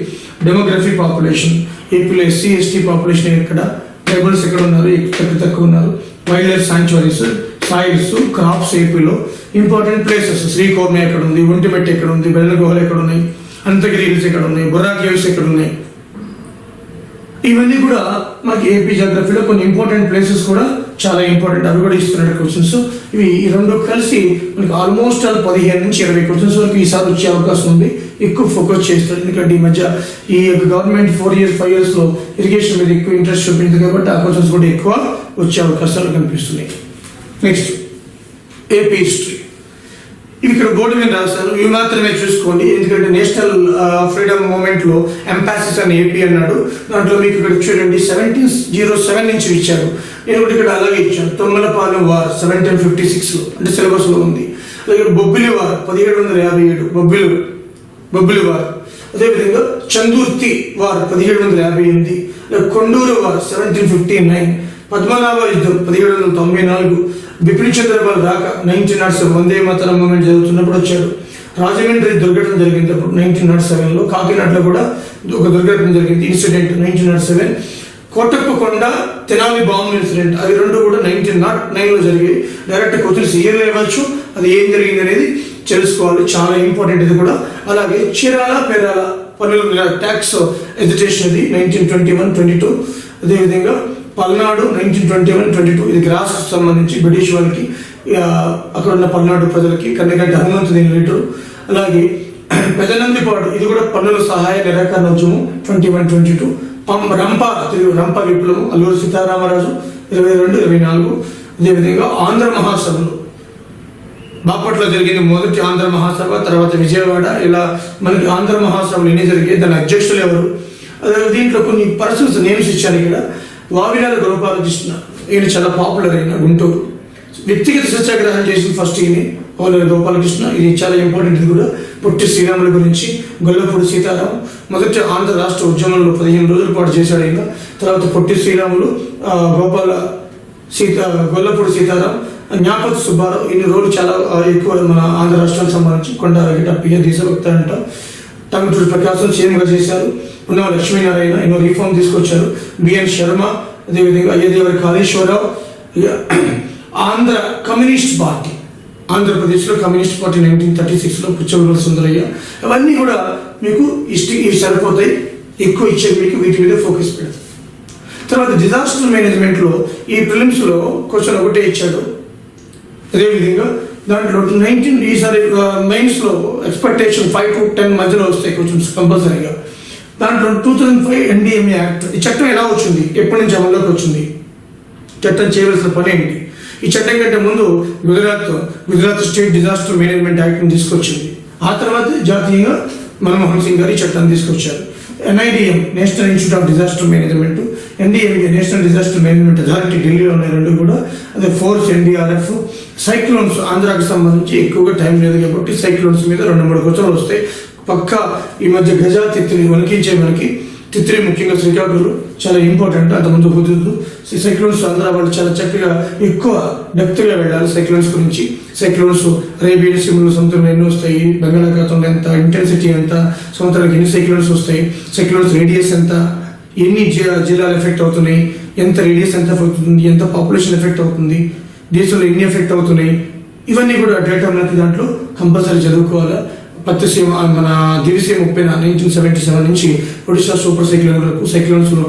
డెమోగ్రఫీ, పాపులేషన్, ఏపీలో ఎస్సీ ఎస్టీ పాపులేషన్ ఎక్కడ, ట్రైబల్స్ ఎక్కడ ఉన్నారు, తక్కువ ఉన్నారు, wild life sanctuaries, soils, crops. ఏపీలో ఇంపార్టెంట్ ప్లేసెస్, శ్రీకోర్మ ఎక్కడ ఉంది, ఒంటిమెట్టు ఎక్కడ ఉంది, బెల్లగుహలు ఎక్కడ ఉన్నాయి, అనంతగిరి హిల్స్ ఎక్కడ ఉన్నాయి, బొర్రా కేవ్స్ ఎక్కడ ఉన్నాయి, ఇవన్నీ కూడా మనకి ఏపీ జాగ్రఫీలో కొన్ని ఇంపార్టెంట్ ప్లేసెస్ కూడా చాలా ఇంపార్టెంట్, అవి కూడా ఇస్తున్నాడు క్వశ్చన్స్. ఇవి ఈ రెండు కలిసి మనకి ఆల్మోస్ట్ 15 నుంచి 20 క్వశ్చన్స్ వరకు ఈసారి వచ్చే అవకాశం ఉంది. ఎక్కువ ఫోకస్ చేస్తారు, ఎందుకంటే ఈ మధ్య ఈ గవర్నమెంట్ 4 years 5 years ఇరిగేషన్ మీద ఎక్కువ ఇంట్రెస్ట్ చూపించింది కాబట్టి ఆ క్వశ్చన్స్ కూడా ఎక్కువ వచ్చే అవకాశాలు కనిపిస్తున్నాయి. Next AP history. ఇవి ఇక్కడ బోర్డు మీద రాశాను, ఇవి మాత్రమే చూసుకోండి, ఎందుకంటే నేషనల్ ఫ్రీడమ్ మూమెంట్లో ఎంపాసిస్ అని ఏపీ అన్నాడు. దాంట్లో మీకు ఇక్కడ చూడండి 1707 నుంచి ఇచ్చారు. నేను కూడా ఇక్కడ అలాగే ఇచ్చాను. తొమ్మలపాలెం వార్ 1756 అంటే సిలబస్లో ఉంది. అలాగే బొబ్బిలి వార్ 1757 బొబ్బిలి వార్. అదేవిధంగా చందుర్తి వార్ 1758, కొండూరు వార్ 1759, పద్మనాభ యుద్ధం 1794, బిపిన్ చంద్రపాల్ రాక 1907 వందే మాతరం మూమెంట్ జరుగుతున్నప్పుడు వచ్చాడు. రాజమండ్రి దుర్ఘటన జరిగినప్పుడు 1907లో, కాకినాడలో కూడా ఒక దుర్ఘటన జరిగింది incident 1907. Kotappakonda Tenali bomb incident, అవి రెండు కూడా 1909లో జరిగాయి. డైరెక్ట్ క్వశ్చన్స్ ఇయర్ ఇవ్వచ్చు, అది ఏం జరిగింది అనేది తెలుసుకోవాలి, చాలా ఇంపార్టెంట్ ఇది కూడా. అలాగే చీరాల పేరాల పన్నుల ట్యాక్స్ ఎజిటేషన్ ఇది 1921-22. అదేవిధంగా పల్నాడు 1921-22, ఇది గ్రాస్ సంబంధించి బ్రిటిష్ వాళ్ళకి, అక్కడ ఉన్న పల్నాడు ప్రజలకి కన్నగంటి హనుమంతు దీని లీడరు. అలాగే పెదనందిపాడు, ఇది కూడా పన్నుల సహాయ నిరాకరణ ఉద్యమం 21-22. రంప విప్లవం అల్లూరి సీతారామరాజు 22-24. అదేవిధంగా ఆంధ్ర మహాసభలు బాపట్ల జరిగింది మొదటి ఆంధ్ర మహాసభ, తర్వాత విజయవాడ. ఇలా మనకి ఆంధ్ర మహాసభలు ఎన్ని జరిగాయి, దాని అధ్యక్షులు ఎవరు, అదే దీంట్లో కొన్ని పర్సన్స్ నేమ్స్ ఇచ్చాను ఇక్కడ. వావిలాల గోపాలకృష్ణ, ఈయన చాలా పాపులర్ అయిన గుంటూరు. వ్యక్తిగత సత్యాగ్రహం చేసిన ఫస్ట్ ఈయన వావిలాల గోపాలకృష్ణ, ఇది చాలా ఇంపార్టెంట్. ఇది కూడా పొట్టి శ్రీరాముల గురించి. గొల్లపూడి సీతారాం మొదటి ఆంధ్ర రాష్ట్ర ఉద్యమంలో 15 రోజుల పాటు చేశాడు ఆయన. తర్వాత పొట్టి శ్రీరాములు, గొల్లపూడి సీతారాం, జ్ఞాపతి సుబ్బారావు, ఇన్ని రోజులు చాలా ఎక్కువ మన ఆంధ్ర రాష్ట్రానికి సంబంధించి. కొండ వెంకటప్పయ్య దేశభక్త అంట. టంగుటూరి ప్రకాశం సీఎంగా చేశారు. పున్నమ లక్ష్మీనారాయణ ఎన్నో రిఫార్మ్ తీసుకొచ్చారు. బిఎన్ శర్మ, అదేవిధంగా అయ్యదేవరి కాళేశ్వరరావు. ఆంధ్ర కమ్యూనిస్ట్ పార్టీ, ఆంధ్రప్రదేశ్లో కమ్యూనిస్ట్ పార్టీ 1936లో పుచ్చలూరు సుందరయ్య. అవన్నీ కూడా మీకు ఇవి సరిపోతాయి, ఎక్కువ ఇచ్చేది మీకు వీటి మీద ఫోకస్ పెడతాయి. తర్వాత డిజాస్టర్ మేనేజ్మెంట్లో ఈ ప్రిలిమ్స్లో క్వశ్చన్ ఒకటే ఇచ్చాడు. అదేవిధంగా దాంట్లో ఈసారి మెయిన్స్లో ఎక్స్పెక్టేషన్ 5 to 10 మధ్యలో వస్తాయి క్వశ్చన్స్ కంపల్సరీగా. దాంట్లో 2005 NDMA యాక్ట్, ఈ చట్టం ఎలా వచ్చింది, ఎప్పటి నుంచి అమల్లోకి వచ్చింది, చట్టం చేయవలసిన పని ఏంటి. ఈ చట్టం కంటే ముందు గుజరాత్ స్టేట్ డిజాస్టర్ మేనేజ్మెంట్ యాక్ట్ని తీసుకొచ్చింది. ఆ తర్వాత జాతీయంగా మన్మోహన్ సింగ్ గారు ఈ చట్టాన్ని తీసుకొచ్చారు. NIDM national institute of disaster management, NDMA national disaster management authority ఢిల్లీలో ఉన్నాయి రెండు కూడా. అదే ఫోర్స్ NDRF. సైక్లోన్స్ ఆంధ్రాకి సంబంధించి ఎక్కువగా టైం లేదు కాబట్టి సైక్లోన్స్ మీద 2-3 క్వశ్చన్లు వస్తాయి పక్కా. ఈ మధ్య గజ తిత్తిని వణికించే మనకి తిత్తిరి, ముఖ్యంగా శ్రీకాకుళం చాలా ఇంపార్టెంట్. అంతకుముందు హుదూదు సైక్లోన్స్ ఆంధ్ర వాళ్ళు చాలా చక్కగా ఎక్కువ డెప్త్గా వెళ్ళాలి సైక్లోన్స్ గురించి. సైక్లోన్స్ అరేబియన్ సిమ్లో సంవత్సరంలో ఎన్ని వస్తాయి, బంగాళాఖాతంలో ఎంత, ఇంటెన్సిటీ ఎంత, సంవత్సరానికి ఎన్ని సైక్లోన్స్ వస్తాయి, సైక్లోన్స్ రేడియస్ ఎంత, ఎన్ని జిల్లాలు ఎఫెక్ట్ అవుతున్నాయి, ఎంత రేడియస్ ఎంత అవుతుంది, ఎంత పాపులేషన్ ఎఫెక్ట్ అవుతుంది, దేశంలో ఎన్ని ఎఫెక్ట్ అవుతున్నాయి, ఇవన్నీ కూడా డేటా మనకి దాంట్లో కంపల్సరీ చదువుకోవాలి. పత్తిసీమ మన దివిసీమ 1977 నుంచి ఒడిశా సూపర్ సైక్లోన్ వరకు సైక్లోన్స్లో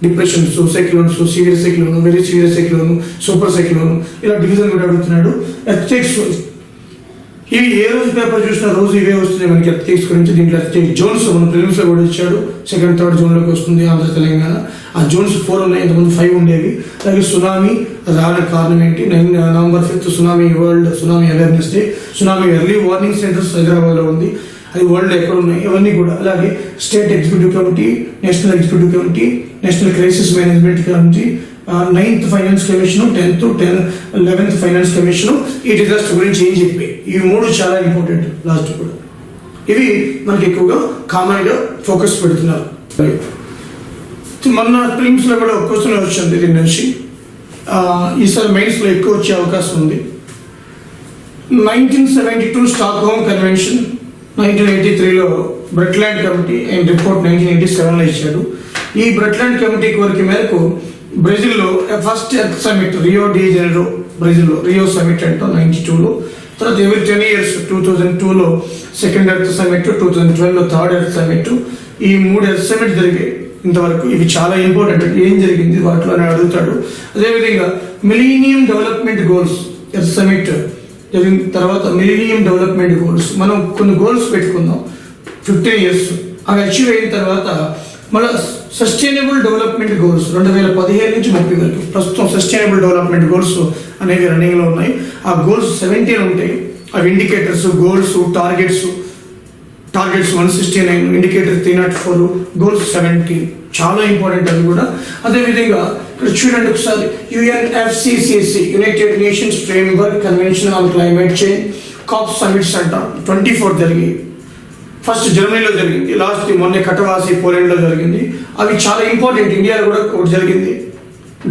depressions, cyclones, severe cyclone, very severe cyclone, super cyclone, ఇలా డివిజన్ కూడా అడుగుతున్నాడు. ఎర్త్క్వేక్స్ ఇవి ఏ రోజు పేపర్ చూసినా రోజు ఇవే వస్తున్నాయి మనకి ఎర్త్క్వేక్స్ గురించి. దీంట్లో ఎర్త్క్వేక్ జోన్స్ మన ప్రిలిమ్స్లో కూడా ఇచ్చాడు, 2nd 3rd జోన్లోకి వస్తుంది ఆంధ్ర తెలంగాణ. ఆ జోన్స్ 4 ఉన్నాయి, ఇంతకుముందు 5 ఉండేవి. అలాగే సునామీ రావడానికి కారణం ఏంటి, November 5th tsunami world tsunami awareness day. Tsunami early warning centres హైదరాబాద్లో ఉంది, అది వరల్డ్ ఎక్కడ ఉన్నాయి ఇవన్నీ కూడా. అలాగే state executive committee, national executive committee, national crisis management committee, 9th finance commission, 10th 11th finance commission ఈ డిజాస్టర్ గురించి ఏం చెప్పి. ఇవి 3 చాలా ఇంపార్టెంట్ లాస్ట్ కూడా. ఇవి మనకి ఎక్కువగా కామన్గా ఫోకస్ పెడుతున్నారు. మొన్న ప్రిలిమ్స్లో కూడా ఒక క్వశ్చన్ వచ్చింది దీని నుంచి. ఈసారి మెయిన్స్లో ఎక్కువ వచ్చే అవకాశం ఉంది. 1972 స్టాక్హోమ్ కన్వెన్షన్, 1983లో బ్రెట్లాండ్ కమిటీ అండ్ రిపోర్ట్ 1987లో ఇచ్చాడు. ఈ బ్రెట్లాండ్ కమిటీ కోరిక మేరకు బ్రెజిల్లో first earth summit Rio de Janeiro, బ్రెజిల్లో రియో సమిట్ అంటాం 92లో. తర్వాత every 10 years 2002లో సెకండ్ ఎర్త్ సమిట్, 2012లో థర్డ్ ఎర్త్ సమిట్, ఈ 3 ఎర్త్ సమిట్ జరిగాయి ఇంతవరకు. ఇవి చాలా ఇంపార్టెంట్. ఏం జరిగింది వాటిలో అని అడుగుతాడు. అదేవిధంగా millennium development goals, earth summit జరిగిన తర్వాత మిలీనియం డెవలప్మెంట్ గోల్స్ మనం కొన్ని గోల్స్ పెట్టుకుందాం 15 years. అవి అచీవ్ అయిన తర్వాత మళ్ళీ సస్టైనబుల్ డెవలప్మెంట్ గోల్స్ 2015 నుంచి 30 వరకు ప్రస్తుతం సస్టైనబుల్ డెవలప్మెంట్ గోల్స్ అనేవి రన్నింగ్లో ఉన్నాయి. ఆ గోల్స్ 17 ఉంటాయి. అవి indicators, goals, targets 169, indicator 304, goals 17. చాలా ఇంపార్టెంట్ అవి కూడా. అదేవిధంగా ఇక్కడ చూడండి ఒకసారి, UNFCCC United Nations framework convention on climate change COP summits అంట 24 జరిగాయి. ఫస్ట్ జర్మనీలో జరిగింది, లాస్ట్ మొన్న కటవాసి పోలాండ్లో జరిగింది. అవి చాలా ఇంపార్టెంట్. ఇండియాలో కూడా ఒకటి జరిగింది,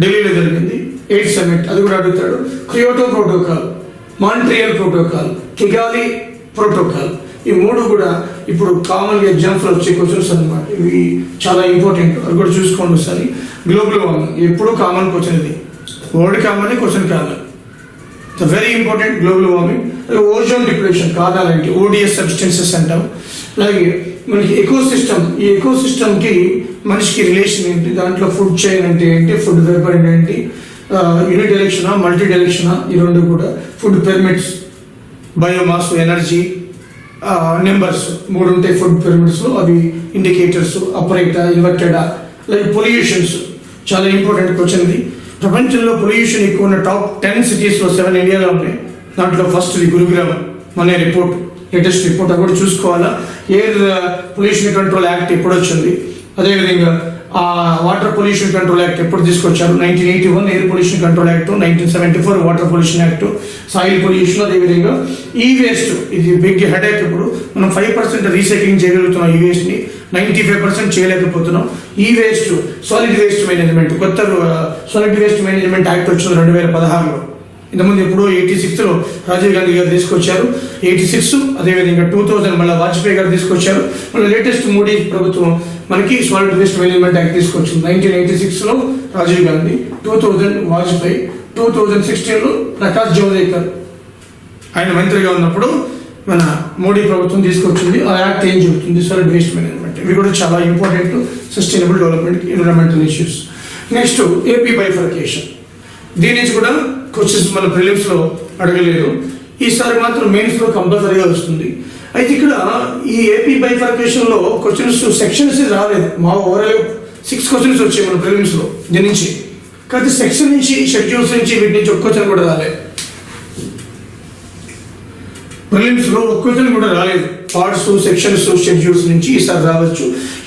ఢిల్లీలో జరిగింది 8th సమిట్, అది కూడా అడుగుతాడు. Kyoto protocol, Montreal protocol, కిగాలి protocol, ఈ 3 కూడా ఇప్పుడు కామన్ ఎగ్జామ్స్లో వచ్చే క్వశ్చన్స్ అనమాట. ఇవి చాలా ఇంపార్టెంట్, అది కూడా చూసుకోండి ఒకసారి. గ్లోబల్ వార్మింగ్ ఎప్పుడు కామన్ క్వశ్చన్, ఇది word common, question common. Very important global warming. Ozone depression కారణాలేంటి, ODS సబ్స్టెన్సెస్ అంటాం. అలాగే మనకి ఎకోసిస్టమ్, ఈ ఎకోసిస్టమ్కి మనిషికి రిలేషన్ ఏంటి, దాంట్లో ఫుడ్ చైన్ అంటే ఏంటి, ఫుడ్ వెపర్ ఏంటి, యూనిట్ డైరెక్షనా, మల్టీ డైరెక్షనా, ఈ 2 కూడా. Food pyramids, biomass, energy, numbers 3 ఉంటాయి ఫుడ్ పిరమిడ్స్లో. అవి ఇండికేటర్స్, అపరైటా, ఇన్వర్టెడా. అలాగే పొల్యూషన్స్ చాలా ఇంపార్టెంట్ క్వశ్చన్ ఇది. ప్రపంచంలో పొల్యూషన్ ఎక్కువ ఉన్న టాప్ 10 సిటీస్లో 7 ఇండియాలో ఉన్నాయి. దాంట్లో ఫస్ట్ గురుగ్రామ్, మన రిపోర్ట్, లేటెస్ట్ రిపోర్ట్, అది కూడా చూసుకోవాలా. ఎయిర్ పొల్యూషన్ కంట్రోల్ యాక్ట్ ఎప్పుడు వచ్చింది, అదేవిధంగా వాటర్ పొల్యూషన్ కంట్రోల్ యాక్ట్ ఎప్పుడు తీసుకొచ్చారు, 1981 air pollution control act, 1974 water pollution act, soil pollution. అదేవిధంగా ఈ వేస్ట్, ఇది బిగ్ హెడేక్. ఇప్పుడు మనం 5% రీసైక్లింగ్ చేయగలుగుతున్నాం, ఈ వేస్ట్ని 95% చేయలేకపోతున్నాం. ఈ వేస్ట్ సాలిడ్ వేస్ట్ మేనేజ్మెంట్, కొత్త సాలిడ్ వేస్ట్ మేనేజ్మెంట్ యాక్ట్ వచ్చింది 2016లో. ఇంతకుముందు ఎప్పుడో 86లో రాజీవ్ గాంధీ గారు తీసుకొచ్చారు, 86. అదేవిధంగా 2000 మళ్ళీ వాజ్పేయి గారు తీసుకొచ్చారు. మళ్ళీ లేటెస్ట్ మోడీ ప్రభుత్వం మనకి సాలిడ్ వేస్ట్ మేనేజ్మెంట్ యాక్ట్ తీసుకొచ్చింది. 1986లో రాజీవ్ గాంధీ, 2000 వాజ్పేయి, 2016లో ప్రకాష్ జవదేకర్ ఆయన మంత్రిగా ఉన్నప్పుడు మన మోడీ ప్రభుత్వం తీసుకొచ్చింది. ఆ యాక్ట్ ఏం చెబుతుంది, సాలిడ్ వేస్ట్ మేనేజ్మెంట్. ఇవి కూడా చాలా important, sustainable development, environmental issues. Next AP bifurcation. దీని నుంచి కూడా క్వశ్చన్స్ మన ప్రిలిమ్స్లో అడగలేదు, ఈసారి మాత్రం మెయిన్స్లో కంపల్సరీగా వస్తుంది. అయితే ఇక్కడ ఈ ఏపీ బైఫర్కేషన్లో క్వశ్చన్స్ సెక్షన్స్ రాలేదు. మా ఓవరాల్ 6 క్వశ్చన్స్ వచ్చాయి మన ప్రిలిమ్స్లో దీని నుంచి. కానీ సెక్షన్ నుంచి, షెడ్యూల్స్ నుంచి, వీటి నుంచి ఒక్క క్వశ్చన్ కూడా రాలేదు. ప్రిలిమ్స్లో ఒక్క క్వశ్చన్ కూడా రాలేదు. పార్ట్స్, సెక్షన్స్, షెడ్యూల్స్ నుంచి ఈసారి రావచ్చు.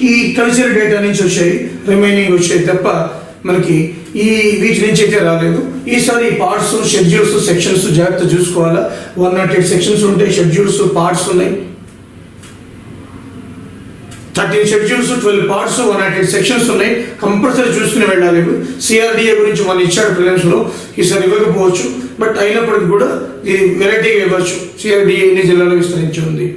ఈ కల్చర్ డేటా నుంచి వచ్చాయి, రిమైనింగ్ వచ్చాయి తప్ప మనకి ఈ వీటి నుంచి అయితే రాలేదు. ఈసారి పార్ట్స్, షెడ్యూల్స్, సెక్షన్స్ జాగ్రత్త చూసుకోవాలా. 108 సెక్షన్స్ ఉంటాయి, షెడ్యూల్స్, పార్ట్స్ ఉన్నాయి. 13 షెడ్యూల్స్, 12 పార్ట్స్, 108 సెక్షన్స్ ఉన్నాయి. కంపల్సరీ చూసుకుని వెళ్ళాలి. CRDA గురించి మనం ఇచ్చాడు ప్రిలిమ్స్లో, ఈసారి ఇవ్వకపోవచ్చు. బట్ అయినప్పటికీ కూడా ఇది వెరైటీగా ఇవ్వచ్చు. CRDA ఎన్ని జిల్లాలో విస్తరించి ఉంది,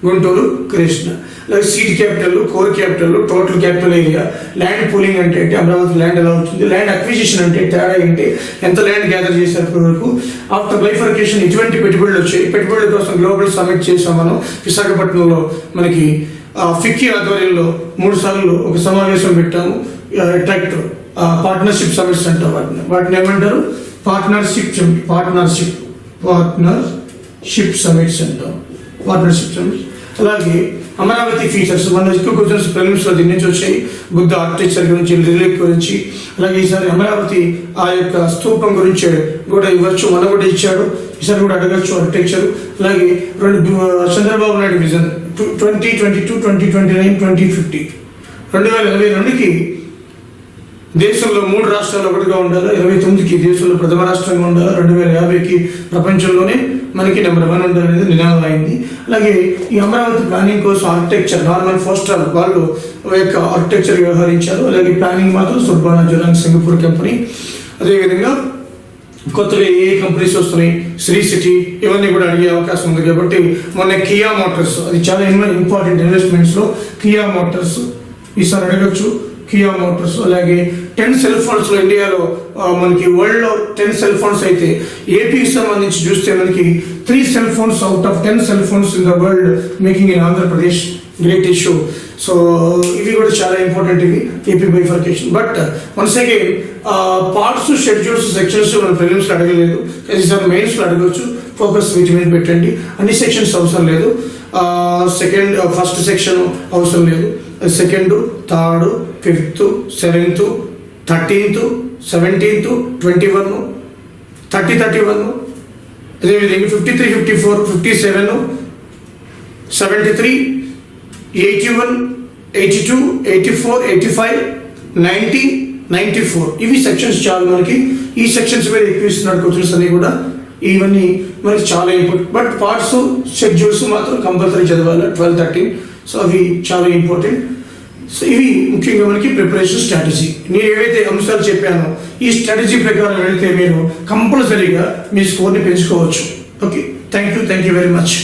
గుంటూరు, కృష్ణా. అలాగే seat capital, core capital, total capital area, land pooling అంటే ఏంటి, అమరావతి ల్యాండ్ ఎలా వచ్చింది, ల్యాండ్ అక్విజిషన్ అంటే తేడా ఏంటి, ఎంత ల్యాండ్ గ్యాదర్ చేశారు ఇప్పటి వరకు. ఆఫ్టర్ బైఫర్కేషన్ ఎటువంటి పెట్టుబడులు వచ్చాయి, పెట్టుబడుల కోసం గ్లోబల్ సమిట్ చేసాం మనం విశాఖపట్నంలో. మనకి ఫిక్కీ ఆధ్వర్యంలో 3 సార్లు ఒక సమావేశం పెట్టాము. అట్రాక్ట్ పార్ట్నర్షిప్ సమిట్స్ అంటారు వాటిని ఏమంటారు, పార్ట్నర్షిప్ సమిట్స్ అంటాం, పార్ట్నర్షిప్ సమిట్స్. అలాగే అమరావతి ఫీచర్స్, మన ఎక్కువ క్వశ్చన్స్ ప్రిలిమ్స్లో దీని నుంచి వచ్చాయి. బుద్ధ ఆర్కిటెక్చర్ గురించి, రిలీఫ్ గురించి. అలాగే ఈసారి అమరావతి ఆ యొక్క స్తూపం గురించి కూడా ఇవ్వచ్చు, మన కూడా ఇచ్చాడు. ఈసారి కూడా అడగచ్చు ఆర్కిటెక్చర్. అలాగే చంద్రబాబు నాయుడు విజన్ 2022, 2029, 2050, 2022కి దేశంలో 3 రాష్ట్రాలు ఒకటిగా ఉండాలి, 29కి దేశంలో ప్రథమ రాష్ట్రంగా ఉండాలి, 2050కి ప్రపంచంలోనే మనకి నెంబర్ 1 ఉండాలనేది నినాదం అయింది. అలాగే ఈ అమరావతి ప్లానింగ్ కోసం ఆర్కిటెక్చర్ నార్మన్ ఫోస్టర్ వాళ్ళు యొక్క ఆర్కిటెక్చర్ వ్యవహరించారు. అలాగే ప్లానింగ్ మాత్రం సుర్బానా జులాంగ్ సింగపూర్ కంపెనీ. అదేవిధంగా కొత్తగా ఏ కంపెనీస్ వస్తున్నాయి, శ్రీ సిటీ, ఇవన్నీ కూడా అడిగే అవకాశం ఉంది. కాబట్టి మొన్న కియా మోటార్స్, అది చాలా ఇంపార్టెంట్ ఇన్వెస్ట్మెంట్స్లో కియా మోటార్స్ ఈసారి అడగచ్చు. కియా మోటార్స్, అలాగే 10 సెల్ ఫోన్స్లో ఇండియాలో మనకి వరల్డ్లో 10 సెల్ ఫోన్స్ అయితే ఏపీకి సంబంధించి చూస్తే మనకి 3 cell phones out of 10 cell phones in the world making in Andhra Pradesh. Great issue. So ఇవి కూడా చాలా ఇంపార్టెంట్, ఇవి AP bifurcation. But once again parts, schedules, sections మన ప్రిలిమ్స్లో అడగలేదు, ఈసారి మెయిన్స్లో అడగవచ్చు. ఫోకస్ వీటి మీద పెట్టండి. అన్ని సెక్షన్స్ అవసరం లేదు. ఫస్ట్ సెక్షన్ అవసరం లేదు. Second, third, 5th, 7th, 13th, 17th, 21, 30, 31, అదేవిధంగా 53, 54, 57, 73, 81, 82, 84, 85, 90, 94 ఇవి సెక్షన్స్ చాలు మనకి. ఈ సెక్షన్స్ మీద ఎక్కువ ఇస్తున్నాడు క్వశ్చన్స్ అన్ని కూడా. ఇవన్నీ మనకి చాలా ఇంపార్టెంట్. బట్ పార్ట్స్, షెడ్యూల్స్ మాత్రం కంపల్సరీ చదవాలి 12, 13. సో అవి చాలా ఇంపార్టెంట్. సో ఇవి ముఖ్యంగా మనకి ప్రిపరేషన్ స్ట్రాటజీ. నేను ఏవైతే అంశాలు చెప్పానో ఈ స్ట్రాటజీ ప్రకారం వెళితే మీరు కంపల్సరీగా మీ స్కోర్ని పెంచుకోవచ్చు. Okay, thank you very much.